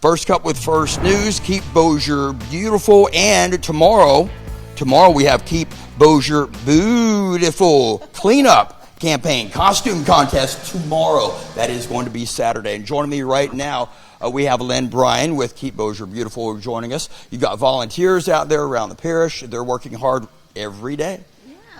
First Cup with First News, Keep Bossier Beautiful, and tomorrow we have Keep Bossier Beautiful cleanup campaign, costume contest tomorrow. That is going to be Saturday. And joining me right now, we have Lynn Bryan with Keep Bossier Beautiful joining us. You've got volunteers out there around the parish. They're working hard every day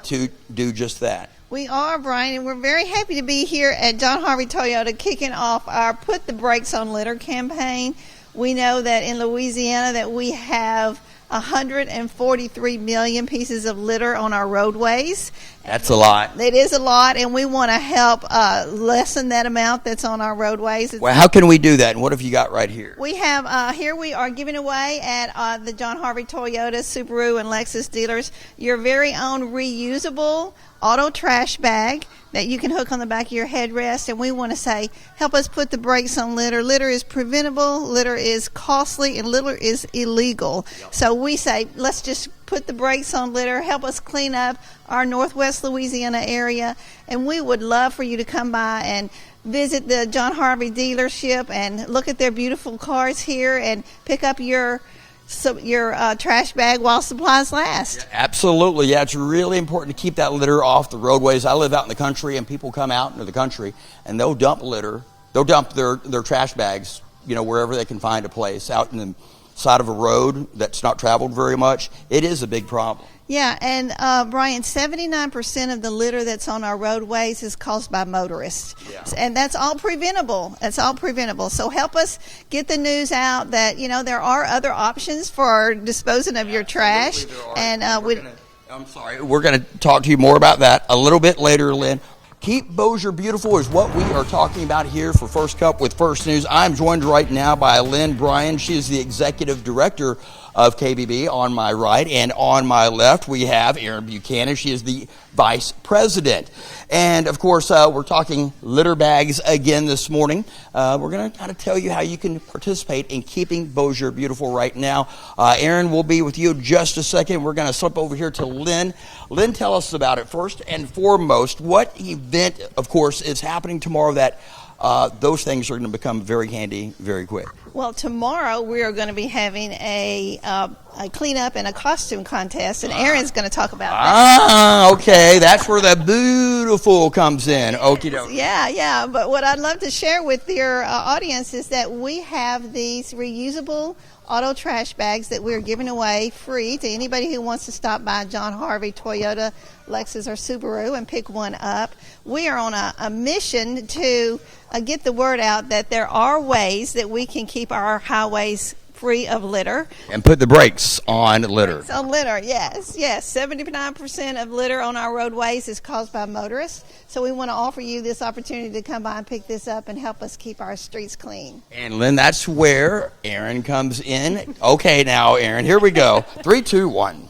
to do just that. We are, Brian, and we're very happy to be here at John Harvey Toyota kicking off our Put the Brakes on Litter campaign. We know that in Louisiana that we have 143 million pieces of litter on our roadways. That's a lot. It is a lot, and we want to help lessen that amount that's on our roadways. Well, how can we do that, and what have you got right here? We have, here we are giving away at the John Harvey Toyota, Subaru, and Lexus dealers your very own reusable auto trash bag that you can hook on the back of your headrest. And we want to say, help us put the brakes on litter. Litter is preventable, litter is costly, and litter is illegal. So we say, let's just put the brakes on litter, help us clean up our Northwest Louisiana area. And we would love for you to come by and visit the John Harvey dealership and look at their beautiful cars here and pick up your trash bag while supplies last. Yeah, absolutely. Yeah, it's really important to keep that litter off the roadways. I live out in the country, and people come out into the country, and they'll dump litter. They'll dump their trash bags, wherever they can find a place, out in the side of a road that's not traveled very much. It is a big problem. Yeah, and Brian, 79% of the litter that's on our roadways is caused by motorists. Yeah. And that's all preventable. That's all preventable. So help us get the news out that, there are other options for disposing of your trash. And we're going to talk to you more about that a little bit later, Lynn. Keep Bossier Beautiful is what we are talking about here for First Cup with First News. I'm joined right now by Lynn Bryan. She is the executive director of KBB on my right, and on my left we have Erin Buchanan. She is the vice president. And of course, we're talking litter bags again this morning. We're going to kind of tell you how you can participate in keeping Bossier Beautiful right now. Erin will be with you in just a second. We're going to slip over here to Lynn. Lynn, tell us about it. First and foremost, what event, of course, is happening tomorrow that those things are going to become very handy very quick? Well, tomorrow we are going to be having a cleanup and a costume contest, and Erin's going to talk about that. Okay. That's where the beautiful comes in. Okie dokie. Yeah. But what I'd love to share with your audience is that we have these reusable auto trash bags that we're giving away free to anybody who wants to stop by John Harvey Toyota, Lexus, or Subaru and pick one up. We are on a mission to get the word out that there are ways that we can keep our highways free of litter. And put the brakes on litter. Brakes on litter, yes. 79% of litter on our roadways is caused by motorists. So we want to offer you this opportunity to come by and pick this up and help us keep our streets clean. And Lynn, that's where Erin comes in. Okay, now, Erin, here we go. 3, 2, 1.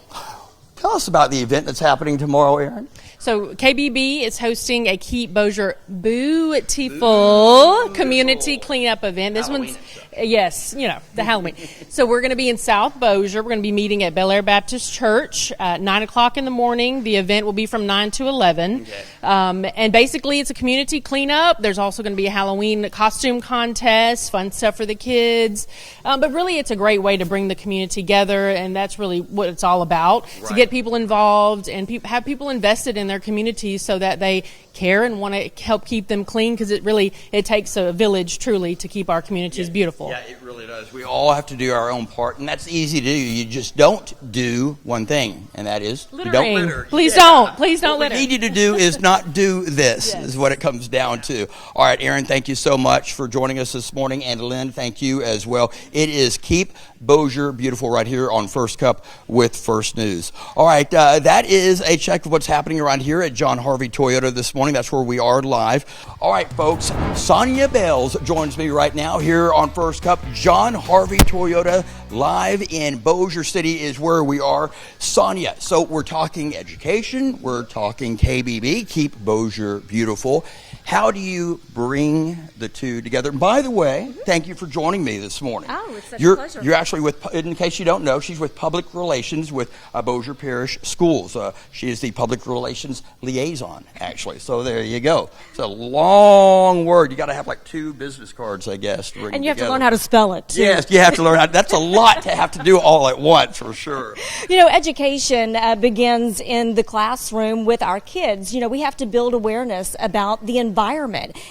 Tell us about the event that's happening tomorrow, Erin. So KBB is hosting a Keep Bossier Beautiful community cleanup event. This one's, yes, the Halloween. So we're going to be in South Bossier. We're going to be meeting at Bel Air Baptist Church at 9 o'clock in the morning. The event will be from 9 to 11. Okay. And basically it's a community cleanup. There's also going to be a Halloween costume contest, fun stuff for the kids. But really it's a great way to bring the community together, and that's really what it's all about, right. To get people involved and have people invested in their communities so that they care and want to help keep them clean, because it takes a village truly to keep our communities beautiful. Yeah, it really does. We all have to do our own part, and that's easy to do. You just don't do one thing, and that is littering. Don't litter. Please don't litter. What we need you to do is not do this. Yes. Is what it comes down to. All right, Erin, thank you so much for joining us this morning, and Lynn, thank you as well. It is Keep Bossier Beautiful right here on First Cup with First News. All right, that is a check of what's happening around here at John Harvey Toyota this morning. That's where we are live. All right, folks, Sonia Bales joins me right now here on First Cup. John Harvey Toyota live in Bossier City is where we are. Sonia, so we're talking education, we're talking KBB, Keep Bossier Beautiful. How do you bring the two together? And by the way, thank you for joining me this morning. Oh, it's such a pleasure. You're actually with, in case you don't know, she's with Public Relations with Bossier Parish Schools. She is the Public Relations Liaison, actually. So there you go. It's a long word. You got to have like 2 business cards, I guess, to bring And you have together. to learn how to spell it, too. Yes, you have to learn how. That's a lot to have to do all at once, for sure. You know, education begins in the classroom with our kids. You know, we have to build awareness about the environment.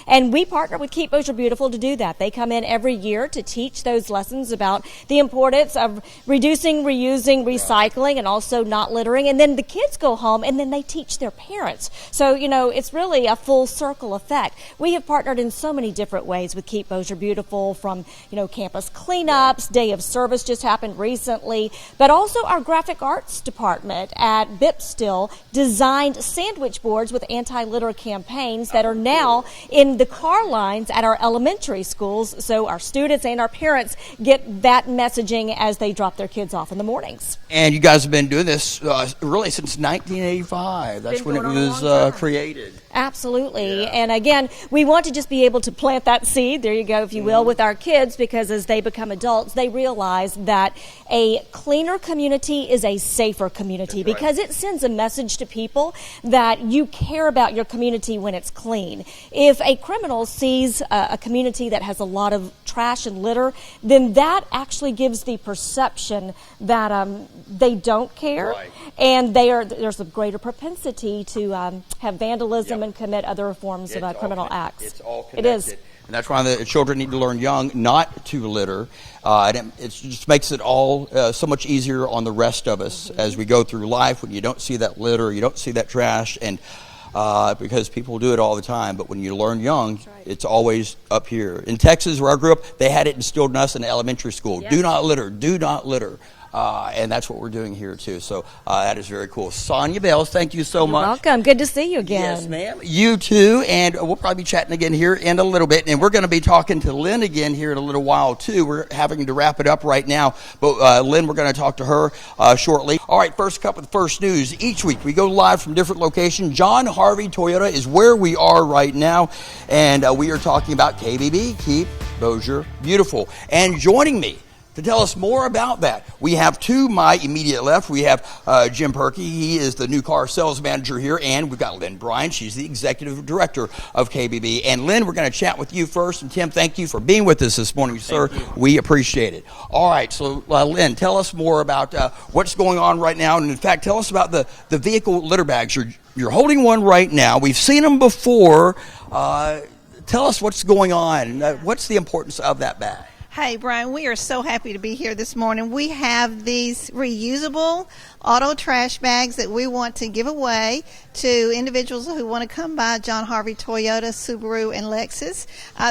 And we partner with Keep Bossier Beautiful to do that. They come in every year to teach those lessons about the importance of reducing, reusing, recycling, and also not littering. And then the kids go home and then they teach their parents. So, you know, it's really a full circle effect. We have partnered in so many different ways with Keep Bossier Beautiful, from, you know, campus cleanups, Day of Service just happened recently, but also our graphic arts department at Bipstill designed sandwich boards with anti-litter campaigns that are now in the car lines at our elementary schools, so our students and our parents get that messaging as they drop their kids off in the mornings. And you guys have been doing this really since 1985. That's Been when it going on a was long time. created. Absolutely. Yeah. And again, we want to just be able to plant that seed, there you go, if you will, with our kids, because as they become adults, they realize that a cleaner community is a safer community. That's right. Because it sends a message to people that you care about your community when it's clean. If a criminal sees a community that has a lot of trash and litter, then that actually gives the perception that they don't care, Right. and there's a greater propensity to have vandalism and commit other forms of criminal acts. It's all It connected. is. And that's why the children need to learn young not to litter. And it just makes it all so much easier on the rest of us as we go through life, when you don't see that litter, you don't see that trash, and because people do it all the time. But when you learn young, it's always up here. In Texas, where I grew up, they had it instilled in us in elementary school. Yes. Do not litter. Do not litter. And that's what we're doing here, too. So that is very cool. Sonia Bales, thank you so much. Welcome. Good to see you again. Yes, ma'am. You too. And we'll probably be chatting again here in a little bit. And we're going to be talking to Lynn again here in a little while, too. We're having to wrap it up right now. But Lynn, we're going to talk to her shortly. All right, first cup of the first news. Each week we go live from different locations. John Harvey Toyota is where we are right now. And we are talking about KBB, Keep Bossier Beautiful. And joining me to tell us more about that, we have to my immediate left. We have Jim Perkey. He is the new car sales manager here. And we've got Lynn Bryan. She's the executive director of KBB. And Lynn, we're going to chat with you first. And Tim, thank you for being with us this morning, sir. We appreciate it. All right. So, Lynn, tell us more about what's going on right now. And, in fact, tell us about the vehicle litter bags. You're holding one right now. We've seen them before. Tell us what's going on. What's the importance of that bag? Hey, Brian, we are so happy to be here this morning. We have these reusable auto trash bags that we want to give away to individuals who want to come by John Harvey Toyota, Subaru, and Lexus.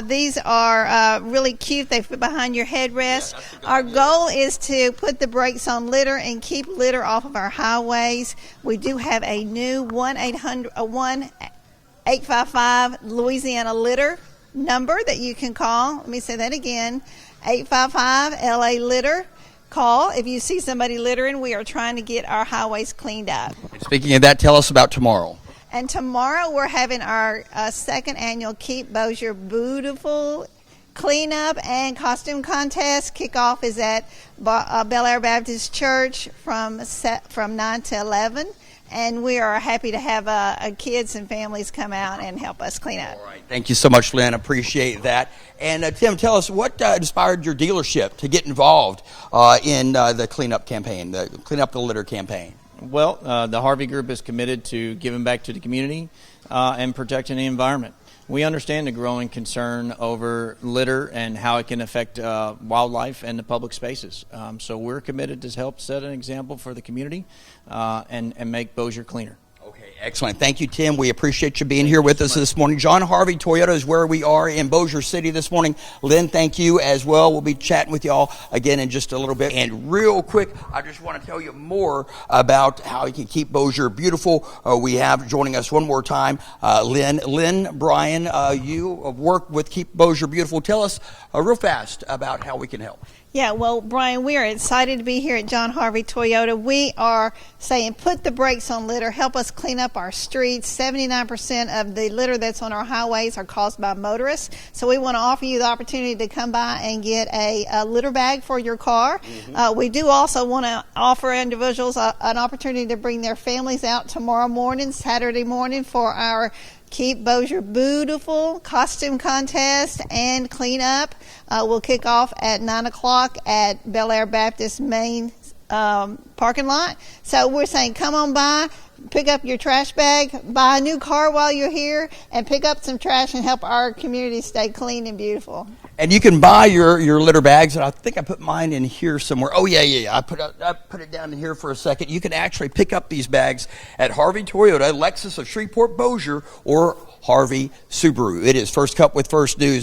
These are really cute. They fit behind your headrest. Our goal is to put the brakes on litter and keep litter off of our highways. We do have a new 1-855 Louisiana litter number that you can call. Let me say that again. 855 LA Litter. Call if you see somebody littering. We are trying to get our highways cleaned up. Speaking of that, tell us about tomorrow. And tomorrow we're having our second annual Keep Bossier Beautiful cleanup and costume contest. Kickoff is at Bel Air Baptist Church from 9 to 11. And we are happy to have kids and families come out and help us clean up. All right. Thank you so much, Lynn. Appreciate that. And Tim, tell us what inspired your dealership to get involved in the cleanup campaign, the Clean Up the Litter campaign. Well, the Harvey Group is committed to giving back to the community and protecting the environment. We understand the growing concern over litter and how it can affect wildlife and the public spaces. So we're committed to help set an example for the community and make Bossier cleaner. Okay, excellent. Thank you, Tim. We appreciate you being here with us this morning. John Harvey Toyota is where we are in Bossier City this morning. Lynn, thank you as well. We'll be chatting with y'all again in just a little bit. And real quick, I just want to tell you more about how you can keep Bossier beautiful. We have joining us one more time, Lynn Bryan. You work with Keep Bossier Beautiful. Tell us real fast about how we can help. Yeah, well, Brian, we are excited to be here at John Harvey Toyota. We are saying put the brakes on litter, help us clean clean up our streets. 79% of the litter that's on our highways are caused by motorists. So we want to offer you the opportunity to come by and get a litter bag for your car. We do also want to offer individuals an opportunity to bring their families out tomorrow morning, Saturday morning, for our Keep Bossier Beautiful costume contest and cleanup. We'll kick off at 9 o'clock at Bel Air Baptist main parking lot. So we're saying come on by, pick up your trash bag, buy a new car while you're here, and pick up some trash and help our community stay clean and beautiful. And you can buy your litter bags, and I think I put mine in here somewhere. Oh, yeah. I put it down in here for a second. You can actually pick up these bags at Harvey Toyota, Lexus of Shreveport Bossier, or Harvey Subaru. It is First Cup with First News.